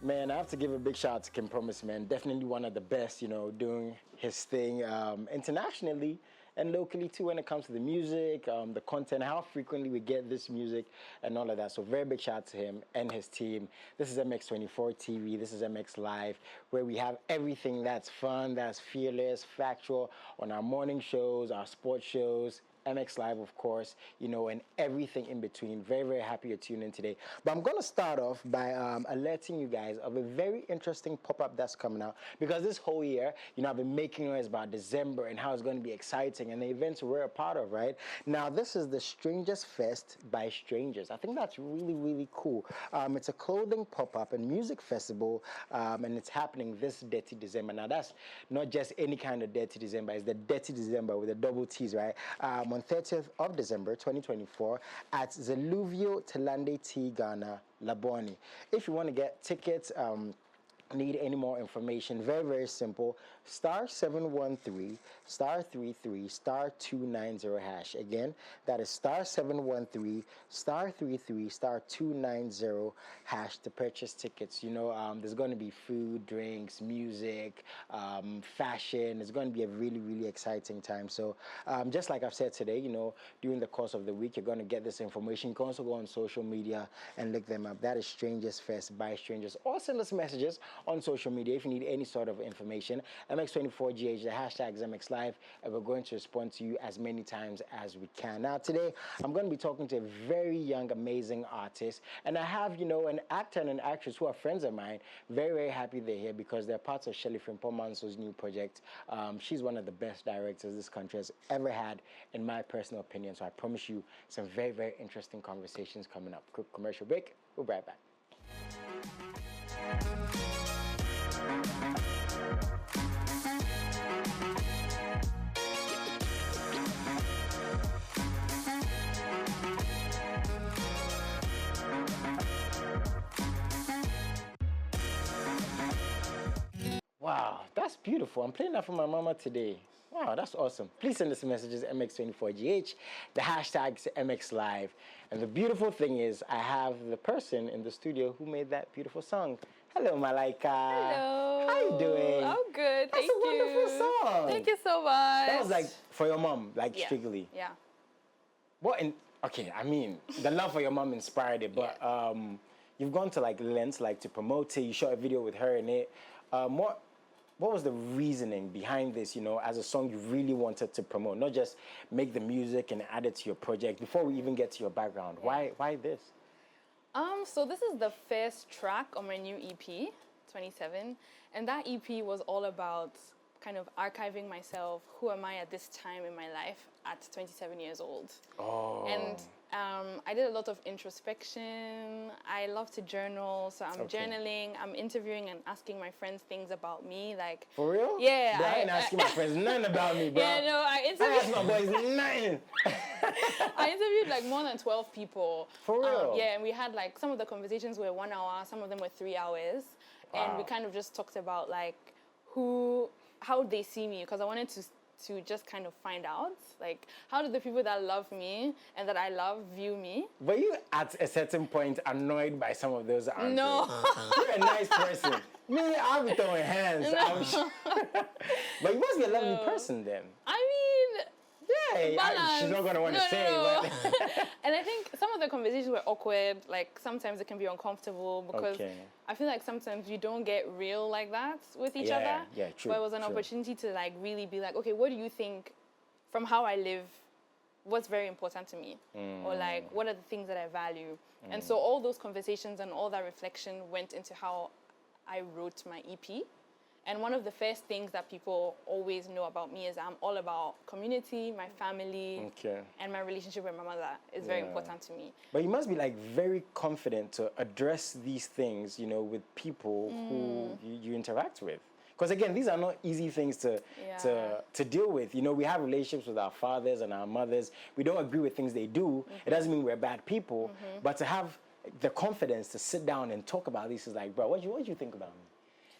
Man, I have to give a big shout out to Kim Promise, man. Definitely one of the best, doing his thing internationally and locally too when it comes to the music, the content, how frequently we get this music and all of that. So very big shout out to him and his team. This is MX24 TV. This is MX Live, where we have everything that's fun, that's fearless, factual on our morning shows, our sports shows, MX Live, of course, and everything in between. Very, very happy you're tuning in today. But I'm going to start off by alerting you guys of a very interesting pop-up that's coming out. Because this whole year, I've been making noise about December and how it's going to be exciting and the events we're a part of, right? Now, this is the Strangers Fest by Strangers. I think that's really, really cool. It's a clothing pop-up and music festival, and it's happening this Dirty December. Now, that's not just any kind of Dirty December. It's the Dirty December with the double T's, right? On 30th of December 2024 at Zeluvio Telande T Ghana, Laboni. If you want to get tickets, need any more information, very, very simple. *713 *33 *290 hash. Again, that is *713 *33 *290 hash to purchase tickets. There's going to be food, drinks, music, fashion. It's going to be a really, really exciting time. So just like I've said today, during the course of the week, you're going to get this information. You can also go on social media and look them up. That is Strangers Fest by Strangers. Or send us messages on social media if you need any sort of information. MX24GH, the hashtag is MXLIVE, and we're going to respond to you as many times as we can. Now, today, I'm going to be talking to a very young, amazing artist, and I have, an actor and an actress who are friends of mine. Very, very happy they're here because they're parts of Shelley Frimpong-Manso's new project. She's one of the best directors this country has ever had, in my personal opinion, so I promise you some very, very interesting conversations coming up. Quick commercial break. We'll be right back. Wow, that's beautiful. I'm playing that for my mama today. Wow, that's awesome. Please send us messages, MX24GH. The hashtag is MXLive. And the beautiful thing is, I have the person in the studio who made that beautiful song. Hello, Malaika. Hello. How you doing? I'm good, That's a wonderful song. Thank you so much. That was like for your mom, yeah. strictly. Yeah. The love for your mom inspired it, but yeah. You've gone to lengths to promote it. You shot a video with her in it. What was the reasoning behind this, as a song you really wanted to promote, not just make the music and add it to your project? Before we even get to your background, yeah. Why this? So this is the first track on my new EP, 27, and that EP was all about kind of archiving myself. Who am I at this time in my life at 27 years old? Oh. And I did a lot of introspection. I love to journal, so I'm journaling, I'm interviewing and asking my friends things about me, like... For real? Yeah. I ain't asking my friends nothing about me, bro. Yeah, no, I asked my boys nothing. I interviewed more than 12 people. For real? Yeah, and we had some of the conversations were 1 hour, some of them were 3 hours. Wow. And we kind of just talked about how they see me, because I wanted to just kind of find out, how do the people that love me and that I love view me? Were you at a certain point annoyed by some of those answers? No. You're a nice person. Me, I'll be throwing hands. No. But you must be a lovely person then. I mean... Yeah, she's not going to want to say. No. But and I think some of the conversations were awkward. Sometimes it can be uncomfortable because I feel like sometimes you don't get real like that with each other. Yeah, true. But it was an opportunity to really be okay, what do you think from how I live? What's very important to me? Or what are the things that I value? And so all those conversations and all that reflection went into how I wrote my EP. And one of the first things that people always know about me is I'm all about community, my family, and my relationship with my mother is very important to me. But you must be very confident to address these things, with people who you interact with. Because again, these are not easy things to deal with. We have relationships with our fathers and our mothers. We don't agree with things they do. It doesn't mean we're bad people. But to have the confidence to sit down and talk about this is bro, what do you think about me?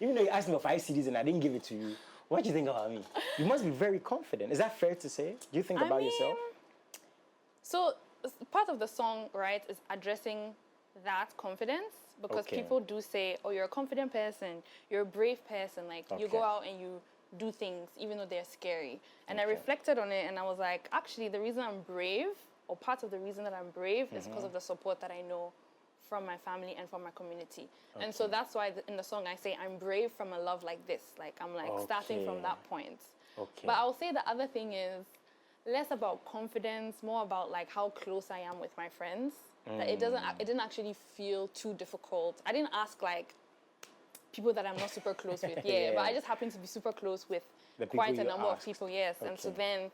Even though you asked me for 5 CDs and I didn't give it to you, what do you think about me? You must be very confident. Is that fair to say? Do you think about yourself? So part of the song, right, is addressing that confidence, because Okay. people do say, oh, you're a confident person, you're a brave person, like you Okay. go out and you do things even though they're scary. And I Okay. reflected on it and I was like, actually the reason I'm brave, or part of the reason that I'm brave, is because of the support that I know from my family and from my community. And so that's why in the song I say I'm brave from a love like this. Like I'm like starting from Okay. that point. Okay. But I'll say the other thing is less about confidence, more about like how close I am with my friends. That it didn't actually feel too difficult. I didn't ask like people that I'm not super close with. Yeah, but I just happen to be super close with The people quite a you number of asked. people, yes. And so Okay. then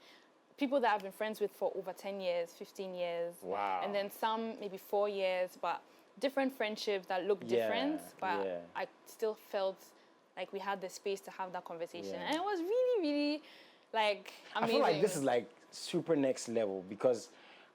people that I've been friends with for over 10 years, 15 years. Wow. And then some maybe 4 years, but different friendships that look different. But I still felt like we had the space to have that conversation. Yeah. And it was really, really like amazing. I feel like this is like super next level because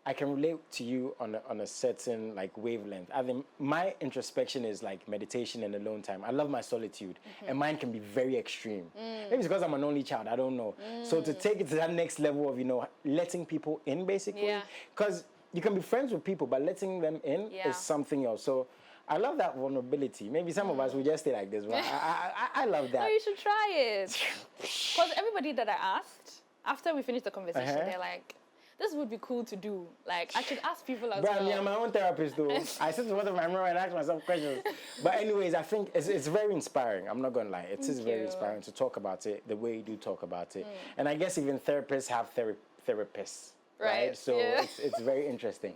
I can relate to you on a certain like wavelength. I think my introspection is like meditation and alone time. I love my solitude, and mine can be very extreme. Maybe it's because I'm an only child. I don't know. So to take it to that next level of letting people in basically, because you can be friends with people, but letting them in is something else. So I love that vulnerability. Maybe some of us will just stay like this, but I love that. No, you should try it. Because everybody that I asked, after we finished the conversation, they're like, this would be cool to do. Like, I should ask people as well. Bro, I'm my own therapist, though. I sit in front of my mirror and ask myself questions. But anyways, I think it's very inspiring. I'm not going to lie. It is very inspiring to talk about it the way you do talk about it. And I guess even therapists have therapists, right? So it's very interesting.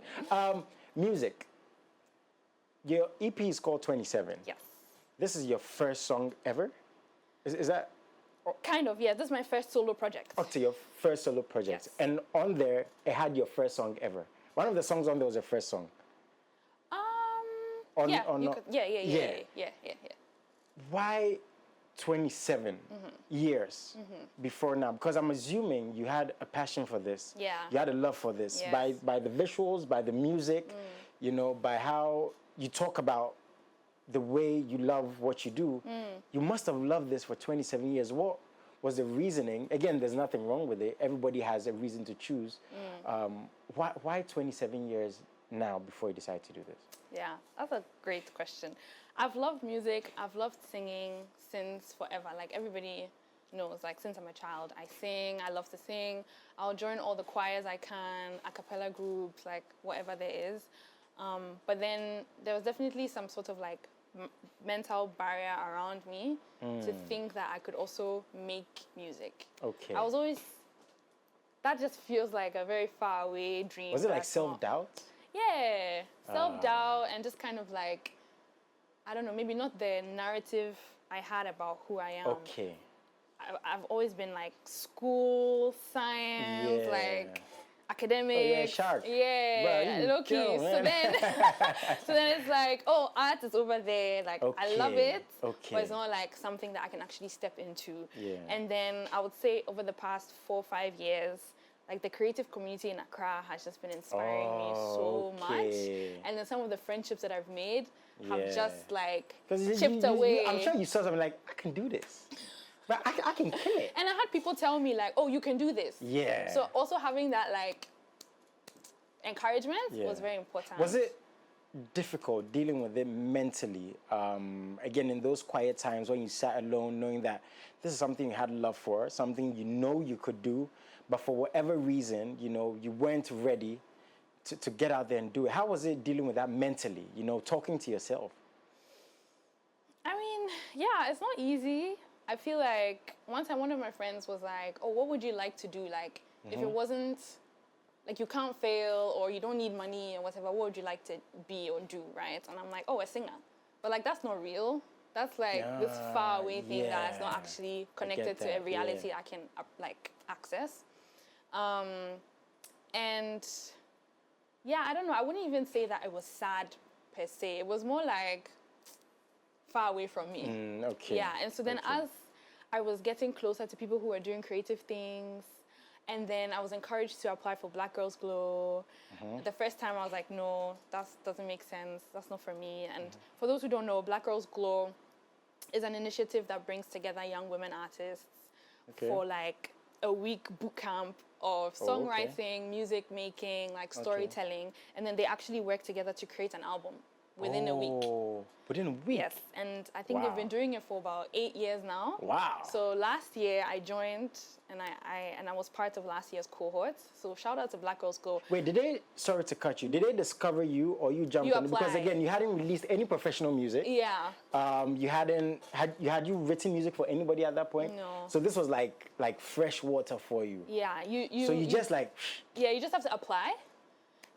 Music. Your EP is called 27. Yes. This is your first song ever? Is that? Kind of, yeah. This is my first solo project. Okay, your first solo project. Yes. And on there, it had your first song ever. One of the songs on there was your first song. Yeah. Why 27 years before now? Because I'm assuming you had a passion for this. Yeah. You had a love for this. Yes. By the visuals, by the music, by how you talk about the way you love what you do. You must have loved this for 27 years. What was the reasoning? Again, there's nothing wrong with it. Everybody has a reason to choose. Why 27 years now before you decide to do this? Yeah, that's a great question. I've loved music. I've loved singing since forever. Like everybody knows, like since I'm a child, I sing. I love to sing. I'll join all the choirs I can, a cappella groups, like whatever there is. But then there was definitely some sort of like mental barrier around me to think that I could also make music. Okay. I was always, that just feels like a very far away dream. Was it like self-doubt? Yeah, self-doubt and just kind of like, I don't know, maybe not the narrative I had about who I am. Okay. I've always been like school, science, like academics. Shark. Yeah, Bro, low key. go, So then, so then it's like, oh, art is over there. Like I love it, but it's not like something that I can actually step into. Yeah. And then I would say over the past 4 or 5 years, like the creative community in Accra has just been inspiring me so much. And then some of the friendships that I've made have just like chipped away. I'm sure you saw something like, I can do this. But I can kill it. And I had people tell me like, oh, you can do this. Yeah. So also having that like encouragement was very important. Was it difficult dealing with it mentally? Again, in those quiet times when you sat alone, knowing that this is something you had love for, something you could do, but for whatever reason, you weren't ready to get out there and do it. How was it dealing with that mentally? Talking to yourself. I mean, yeah, it's not easy. I feel like one time one of my friends was like, oh, what would you like to do? Like, if it wasn't, like you can't fail or you don't need money or whatever, what would you like to be or do, right? And I'm like, oh, a singer. But like, that's not real. That's like this far away thing that's not actually connected to a reality I can like access. And yeah, I don't know. I wouldn't even say that it was sad per se. It was more like far away from me. Yeah, and so then as I was getting closer to people who were doing creative things, and then I was encouraged to apply for Black Girls Glow. The first time I was like, no, that doesn't make sense. That's not for me. And for those who don't know, Black Girls Glow is an initiative that brings together young women artists for like a week boot camp of songwriting, music making, like storytelling, and then they actually work together to create an album. within a week. Within a week? Yes, and I think they've been doing it for about 8 years now. Wow. So last year I joined, and I was part of last year's cohort. So shout out to Black Girls Go. Wait, did they, sorry to cut you, did they discover you or you jumped on it? Because again, you hadn't released any professional music. Yeah. Had you written music for anybody at that point? No. So this was like fresh water for you. Yeah, So you just like... Yeah, you just have to apply.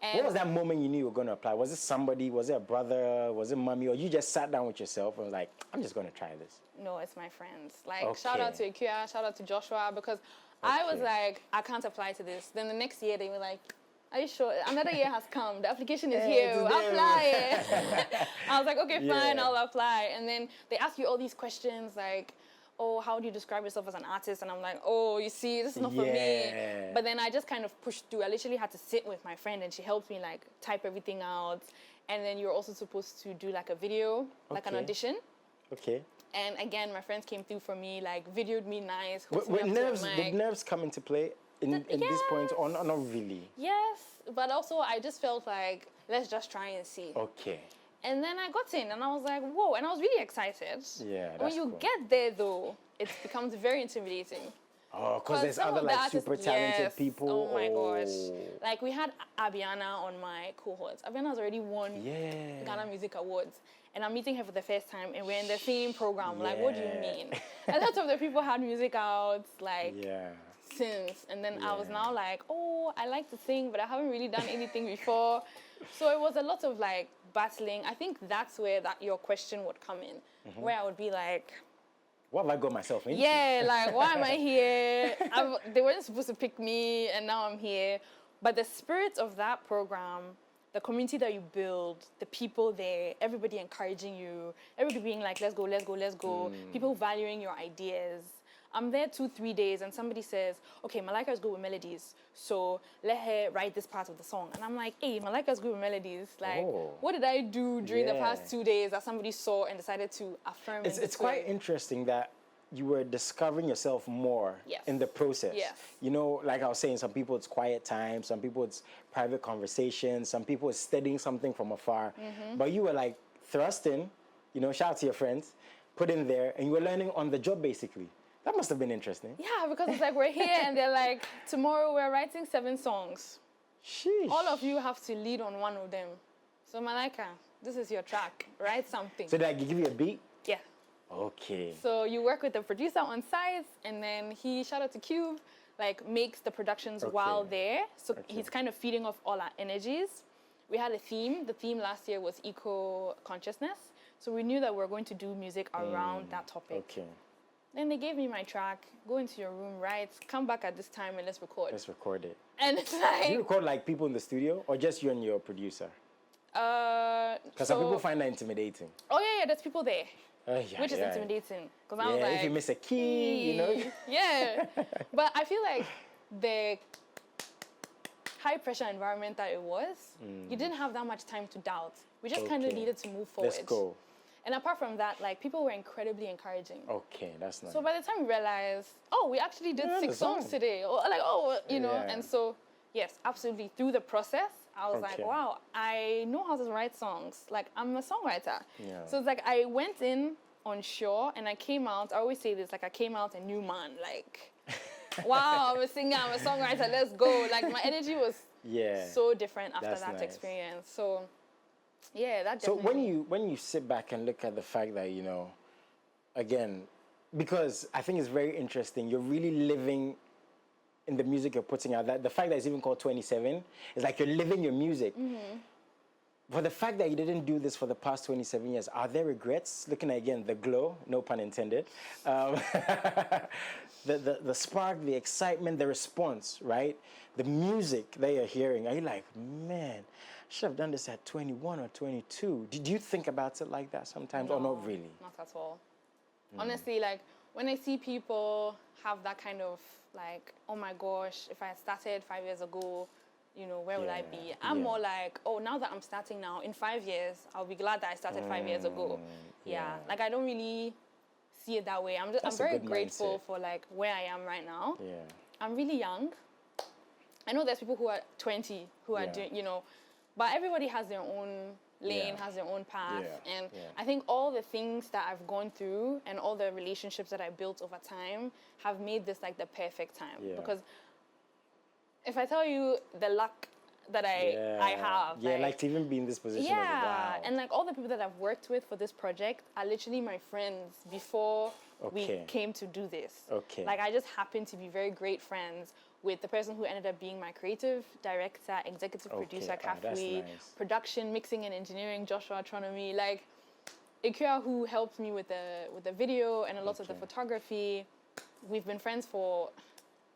And what was that moment you knew you were going to apply? Was it somebody? Was it a brother? Was it mommy? Or you just sat down with yourself and was like, I'm just going to try this? No, it's my friends. Like, shout out to Ikea, shout out to Joshua, because I was like, I can't apply to this. Then the next year, they were like, are you sure? Another year has come. The application is here. Apply it. I was like, okay, fine, I'll apply. And then they ask you all these questions like, oh, how do you describe yourself as an artist? And I'm like, oh, you see, this is not for me. But then I just kind of pushed through. I literally had to sit with my friend and she helped me like type everything out. And then you're also supposed to do like a video, like an audition. Okay. And again, my friends came through for me, like videoed me nice. Did nerves come into play in this point or not really? Yes, but also I just felt like, let's just try and see. Okay. And then I got in and I was like, whoa, and I was really excited. Yeah, that's when you get there though, it becomes very intimidating. Oh, because there's other like super talented people. Oh my gosh. Like we had Abiana on my cohort. Abiana's already won Ghana Music Awards. And I'm meeting her for the first time and we're in the same program. Like, what do you mean? A lot of the people had music out, like, since. And then I was now like, oh, I like to sing, but I haven't really done anything before. So it was a lot of like battling. I think that's where your question would come in, where I would be like, what have I got myself into? Yeah, like, why am I here? They weren't supposed to pick me, and now I'm here. But the spirit of that program, the community that you build, the people there, everybody encouraging you, everybody being like, let's go, let's go, let's go, people valuing your ideas. I'm there 2-3 days and somebody says, okay, Malaika is good with melodies, so let her write this part of the song. And I'm like, hey, Malaika is good with melodies. Like, what did I do during the past 2 days that somebody saw and decided to affirm It's quite interesting that you were discovering yourself more in the process. Yes. You know, like I was saying, some people it's quiet time, some people it's private conversations, some people it's studying something from afar. But you were like thrust in, you know, shout out to your friends, put in there, and you were learning on the job basically. That must have been interesting. Yeah, because it's like we're here and they're like, tomorrow we're writing 7 songs. Sheesh. All of you have to lead on one of them. So Malaika, this is your track. Write something. So did I give you a beat? Yeah. Okay. So you work with the producer on site, and then he, shout out to Cube, like makes the productions while there. So he's kind of feeding off all our energies. We had a theme. The theme last year was eco-consciousness. So we knew that we were going to do music around that topic. Okay. Then they gave me my track, go into your room, write, come back at this time and let's record. Let's record it. And it's like... Do you record like people in the studio or just you and your producer? Because some people find that intimidating. Oh yeah, there's people there. Which is intimidating. Because I was like... if you miss a key, you know? Yeah. But I feel like the high pressure environment that it was, you didn't have that much time to doubt. We just kind of needed to move forward. Let's go. And apart from that, like, people were incredibly encouraging. Okay, that's nice. So by the time we realized, oh, we actually did 6 songs today. Or like, oh, you know. And so, yes, absolutely. Through the process, I was like, wow, I know how to write songs. Like, I'm a songwriter. Yeah. So it's like I went in unsure and I came out, I always say this, like I came out a new man. Like, wow, I'm a singer, I'm a songwriter, let's go. Like, my energy was so different after that experience. So... yeah, that definitely. So when you sit back and look at the fact that, you know, again, because I think it's very interesting, you're really living in the music you're putting out. That the fact that it's even called 27 is like you're living your music. For the fact that you didn't do this for the past 27 years, are there regrets? Looking at, again, the glow, no pun intended, the spark, the excitement, the response, right? The music that you're hearing, are you like, man, I should have done this at 21 or 22. Did you think about it like that sometimes or not really? Not at all. Honestly, like when I see people have that kind of like, oh my gosh, if I had started 5 years ago, you know, where would I be? I'm more like, oh, now that I'm starting now, in 5 years, I'll be glad that I started 5 years ago. Like I don't really see it that way. I'm very grateful for like where I am right now. I'm really young. I know there's people who are 20 who are doing, you know, but everybody has their own lane, Yeah. has their own path. Yeah. And Yeah. I think all the things that I've gone through and all the relationships that I built over time have made this like the perfect time. Yeah. Because if I tell you the luck that I have. Yeah, like to even be in this position. Yeah, Wow. and like all the people that I've worked with for this project are literally my friends before we Okay. came to do this. Okay. Like I just happened to be very great friends with the person who ended up being my creative director, executive producer, that's Kafui, nice. production, mixing and engineering, Joshua Astronomy, like Ikea, who helped me with the video and a lot of the Okay. photography. We've been friends for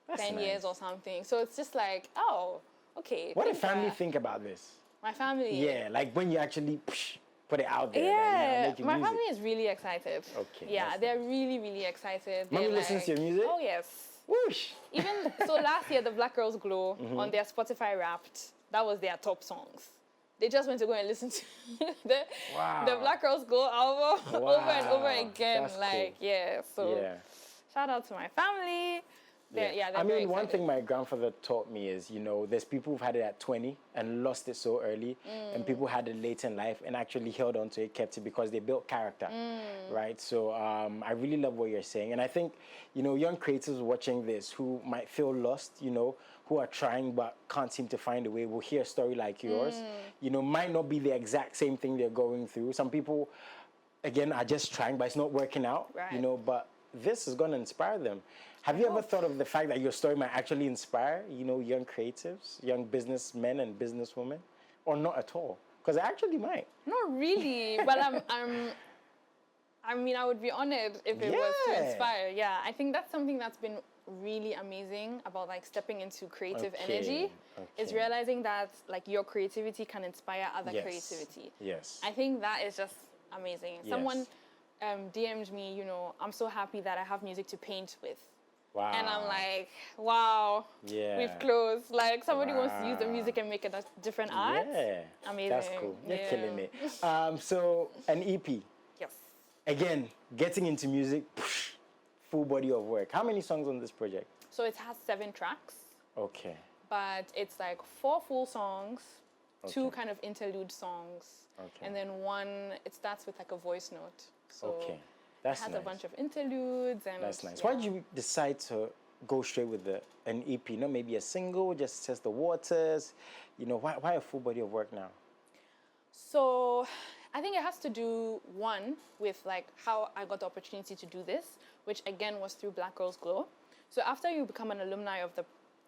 That's 10 nice. years or something. So it's just like, oh, okay. What did things family are- think about this? My family. Yeah, like when you actually put it out there. Yeah, making my music. family is really excited. Okay, Yeah, that's they're really, really excited. Mommy They're listens to your music? Oh, yes. Whoosh! Even, so last year, the Black Girls Glow Mm-hmm. on their Spotify Wrapped, that was their top songs. They just went to go and listen to the Wow. Black Girls Glow album over and over Wow, again. that's Like, cool. yeah, so Yeah. shout out to my family. They're I very mean, one excited. thing my grandfather taught me is, there's people who've had it at 20 and lost it so early, and people had it late in life and actually held on to it, kept it because they built character, right? So I really love what you're saying. And I think, young creators watching this who might feel lost, who are trying but can't seem to find a way, will hear a story like yours. Might not be the exact same thing they're going through. Some people, again, are just trying, but it's not working out, Right. but this is going to inspire them. Have you ever thought of the fact that your story might actually inspire, young creatives, young businessmen and businesswomen, or not at all? Because it actually might. Not really, but I mean, I would be honored if it was to Yeah. inspire. Yeah, I think that's something that's been really amazing about like stepping into creative energy is okay. realizing that like your creativity can inspire other Yes. creativity. Yes. I think that is just amazing. Yes. Someone DM'd me, I'm so happy that I have music to paint with. Wow. And I'm like, wow, Yeah. we've closed. Like somebody wants to use the Wow. music and make a different art. Yeah. Amazing. That's cool. You're Yeah. killing it. So an EP. Yes. Again, getting into music, full body of work. How many songs on this project? So it has 7 tracks. Okay. But it's like 4 full songs, 2 Okay. kind of interlude songs, Okay. and then 1, it starts with like a voice note. So Okay. That's it has nice. a bunch of interludes and That's nice. yeah. Why did you decide to go straight with an EP? Not maybe a single, just test the waters. Why a full body of work now? So I think it has to do, 1, with like how I got the opportunity to do this, which again was through Black Girls Glow. So after you become an alumni of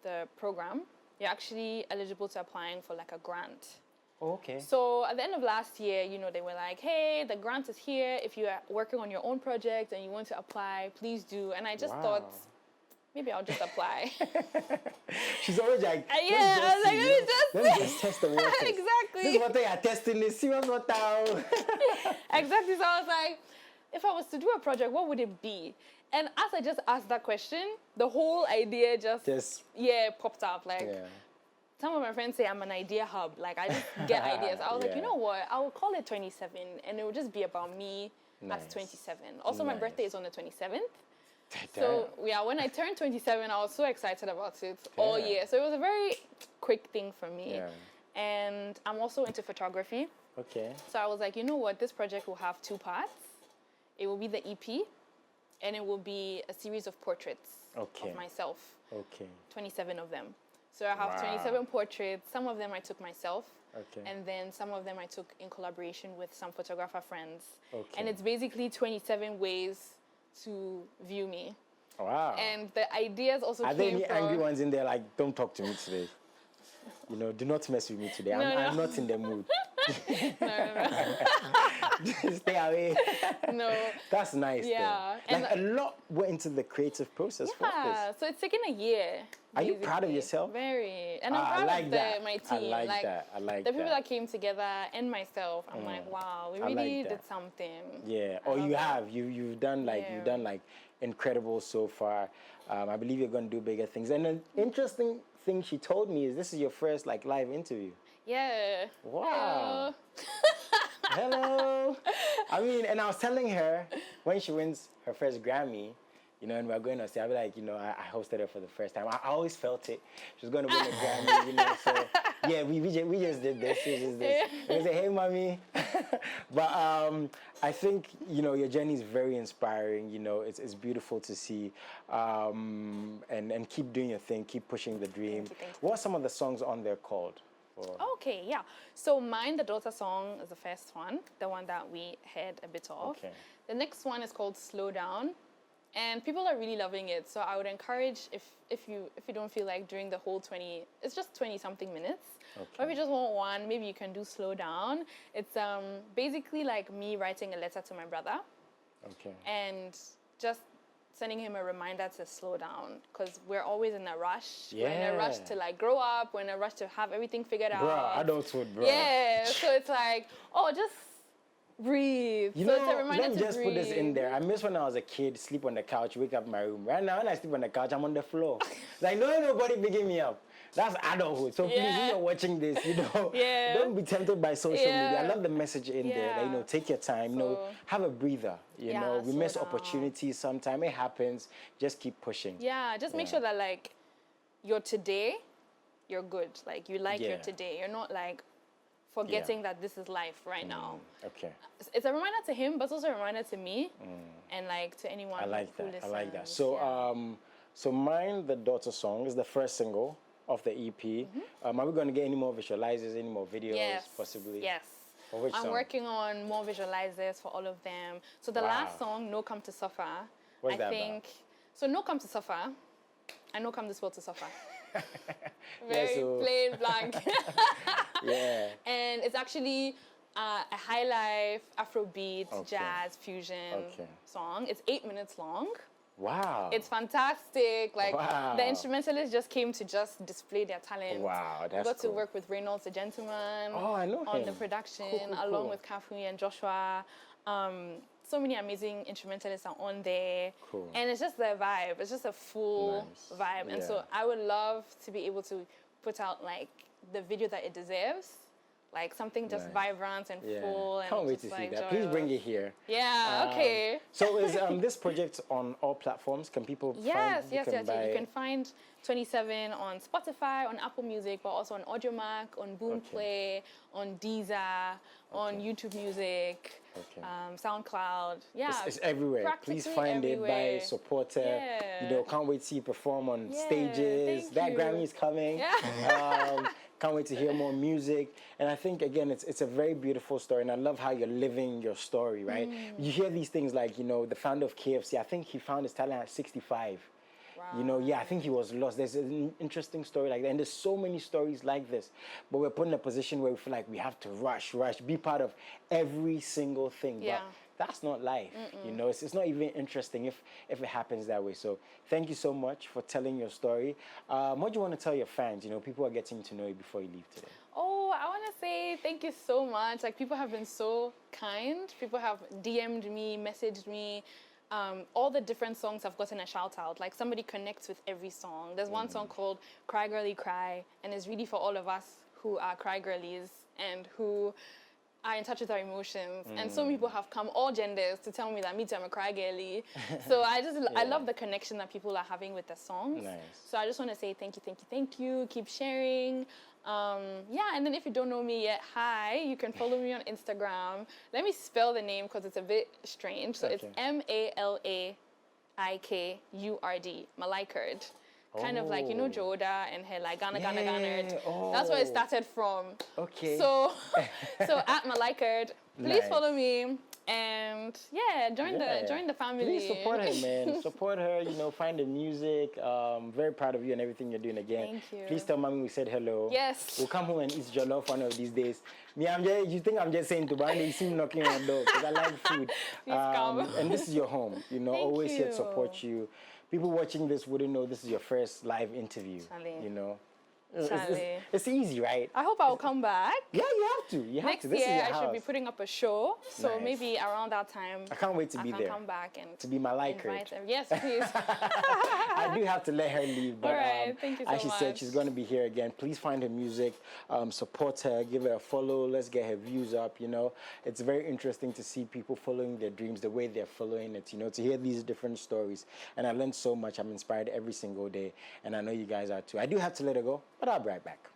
the program, you're actually eligible to applying for like a grant. Oh, okay. So at the end of last year, they were like, hey, the grant is here. If you are working on your own project and you want to apply, please do. And I just Wow. thought, maybe I'll just apply. She's always like, Yeah, I was like, let me just test the waters. Exactly. This water you're testing is serious water. Exactly. So I was like, if I was to do a project, what would it be? And as I just asked that question, the whole idea just popped up. Like, Yeah. some of my friends say I'm an idea hub. Like, I just get ideas. I was like, Yeah. you know what? I will call it 27, and it will just be about me Nice. at 27. Also, my Nice. birthday is on the 27th. So, yeah, when I turned 27, I was so excited about it all Damn. year. So, it was a very quick thing for me. Yeah. And I'm also into photography. Okay. So, I was like, you know what? This project will have 2 parts. It will be the EP, and it will be a series of portraits Okay. of myself. Okay. 27 of them. So I have Wow. 27 portraits. Some of them I took myself. Okay. And then some of them I took in collaboration with some photographer friends. Okay. And it's basically 27 ways to view me. Wow. And the ideas also Are there came any from... angry ones in there like, don't talk to me today? Do not mess with me today. I'm not in the mood. Stay away. No. That's nice. Yeah, Though. and Like a lot went into the creative process for Yeah, this. so it's taken a year. Are you proud of basically. yourself? Very. And I'm I proud like of that. my I team. like that. I like the people that. that came together and myself. I'm like, wow, we I like really that. did something. Yeah. I Or love you it. have. You've done Yeah. incredible so far. I believe you're gonna do bigger things. And an interesting thing she told me is this is your first live interview. Yeah. Wow. Hello. I mean, and I was telling her when she wins her first Grammy, and we're going to say, I'll be like, I hosted her for the first time. I always felt it. She was going to win a Grammy, so Yeah, we just did this. We just did this. We say, hey, mommy. But I think, you know, your journey is very inspiring. You know, it's beautiful to see. And keep doing your thing. Keep pushing the dream. Thank you. What are some of the songs on there called? Okay, yeah. So Mine, the Daughter song is the first one, the one that we heard a bit of. Okay. The next one is called Slow Down. And people are really loving it. So I would encourage if you don't feel like doing the whole 20, it's just 20 something minutes. Okay. Or if you just want one, maybe you can do Slow Down. It's basically like me writing a letter to my brother. Okay. And just sending him a reminder to slow down, because we're always in a rush. Yeah. We're in a rush to like grow up. We're in a rush to have everything figured out. Bruh, adulthood, bro. Yeah. So it's like, oh, just breathe. You so know, it's a reminder let me to just breathe. put this in there. I miss when I was a kid, sleep on the couch, wake up in my room. Right now, when I sleep on the couch, I'm on the floor. Like, no, nobody picking me up. That's adulthood. So please, when you're watching this, you know, don't be tempted by social media. I love the message in there. That, you know, take your time. You know, have a breather. You know, we miss opportunities sometimes. It happens. Just keep pushing. Yeah, just make sure that like your today, you're good. Like you like your today. You're not like forgetting that this is life right now. Okay. It's a reminder to him, but it's also a reminder to me and like to anyone who listens. I like that. So, so Mine, the Daughter song is the first single of the EP. Are we going to get any more visualizers, any more videos, possibly? Yes. For which I'm song? working on more visualizers for all of them. So the last song, No Come to Suffer, What's that think. About? So No Come to Suffer, I know come this world to suffer. Very plain blank. Yeah. And it's actually a high life, Afrobeat, jazz, fusion song. It's 8 minutes long. Wow. It's fantastic. Like the instrumentalists just came to just display their talent. Wow, that's We got to work with Reynolds the Gentleman I know on him. the production, Cool. along with Kafui and Joshua. So many amazing instrumentalists are on there. Cool. And it's just the vibe. It's just a full vibe. And so I would love to be able to put out like the video that it deserves. Like something just vibrant and full. And can't wait to see that. Please bring it here. Yeah, okay. So is this project on all platforms? Can people find it? Yes. You can find 27 on Spotify, on Apple Music, but also on AudioMac, on Boomplay, on Deezer, on YouTube Music, SoundCloud. Yeah, it's everywhere. Please find it, buy it, support her. You know, can't wait to see you perform on stages. That Grammy is coming. Can't wait to hear more music. And I think, again, it's a very beautiful story. And I love how you're living your story, right? You hear these things like, you know, the founder of KFC, I think he found his talent at 65. Wow. You know, I think he was lost. There's an interesting story like that. And there's so many stories like this. But we're put in a position where we feel like we have to rush, be part of every single thing. But that's not life. You know, it's not even interesting if it happens that way. So thank you so much for telling your story. What do you want to tell your fans? You know, people are getting to know you before you leave today. Oh, I want to say thank you so much. Like, people have been so kind. People have DM'd me, messaged me. All the different songs have gotten a shout out. Like, somebody connects with every song. There's one song called Cry Girly Cry, and it's really for all of us who are cry girlies and who are in touch with our emotions. And so many people have come, all genders, to tell me that me too, I'm a cry girly. So I love the connection that people are having with the songs. Nice. So I just want to say thank you. Keep sharing. And then if you don't know me yet, hi, you can follow me on Instagram. Let me spell the name because it's a bit strange. So it's MALAIKURD, Malaikard. Kind of like, you know, Joda and her like Ghana. That's where it started from. Okay. So at Malaikard, please follow me and join the family. Please support her, man. Support her. You know, find the music. Very proud of you and everything you're doing again. Thank you. Please tell mommy we said hello. Yes. We'll come home and eat jollof one of these days. Me, you think I'm just saying to buy you see me knocking on the door because I like food. Please come. And this is your home. You know, always here to support you. People watching this wouldn't know this is your first live interview. Charlie. You know, it's easy, right? I hope I'll come back. Yeah, you have to. Next year, I should be putting up a show. So maybe around that time, I can't wait to be there. I can come back and to be Malaika. Yes, please. I do have to let her leave, but all right, thank you so as she said, she's going to be here again. Please find her music, support her, give her a follow. Let's get her views up. You know, it's very interesting to see people following their dreams the way they're following it. You know, to hear these different stories, and I learned so much. I'm inspired every single day, and I know you guys are too. I do have to let her go, but I'll be right back.